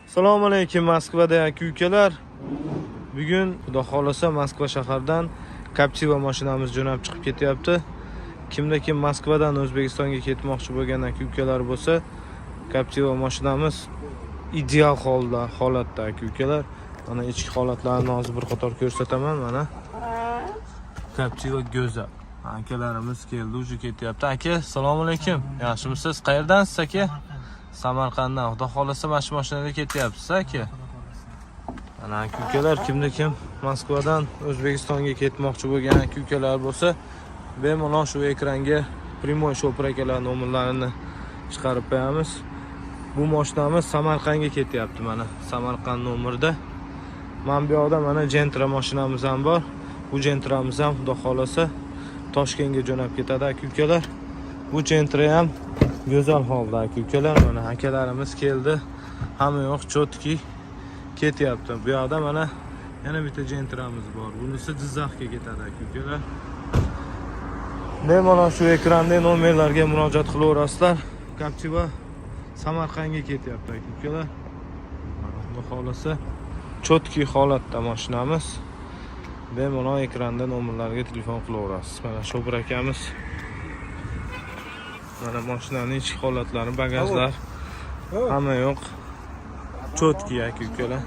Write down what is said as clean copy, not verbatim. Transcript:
Assalomu alaykum Moskvada aka-ukalar. Bugun xudo xolasa Moskva shahardan Captiva mashinamiz jo'nab chiqib ketyapti. Kimda kim Moskvadan O'zbekistonga ketmoqchi bo'lgan aka-ukalar bo'lsa, Captiva mashinamiz ideal holatda aka-ukalar. Mana ichki holatlarini hozir bir qator ko'rsataman. Mana Captiva go'zal. Akalarimiz keldi, uje ketyapti. Aka, assalomu alaykum. Yaxshimisiz? Qayerdansiz aka? Samarqanddan. Xudo xolasa mashinada ketyapsiz aka. Mana aka-ukalar, kimda kim Moskvadan O'zbekistonga ketmoqchi bo'lgan aka-ukalar bo'lsa, bemalol shu ekranga Primoy Shopper akalar nomerlarini chiqarib qo'yamiz. Bu mashinamiz Samarqandga ketyapti mana. Samarqand nomerda. Mana bu yoqda mana Gentra mashinamiz ham bor. Bu Gentramiz ham xudo xolasa Toshkentga jo'nab ketadi aka-ukalar. Bu Gentra ham go'zal holda aka-ukalar. Mana akalarimiz keldi. Hamma yoq chotki ketyapti. Bu yoqda mana yana bitta Gentramiz bor. Bunisi Jizzaxga ketadi aka-ukalar. Bemalol shu ekranda nomerlarga murojaat qilaverasizlar. Captiva Samarqandga ketyapti aka-ukalar. Xudo xolasa chotki holatda mashinamiz. Bemalol ekranda nomerlarga telefon qilaverasiz. Mana Shopper akamiz. Mana mashinaning ichki holatlari, bagajlar hamma yo'q. Chotki aka-ukalar.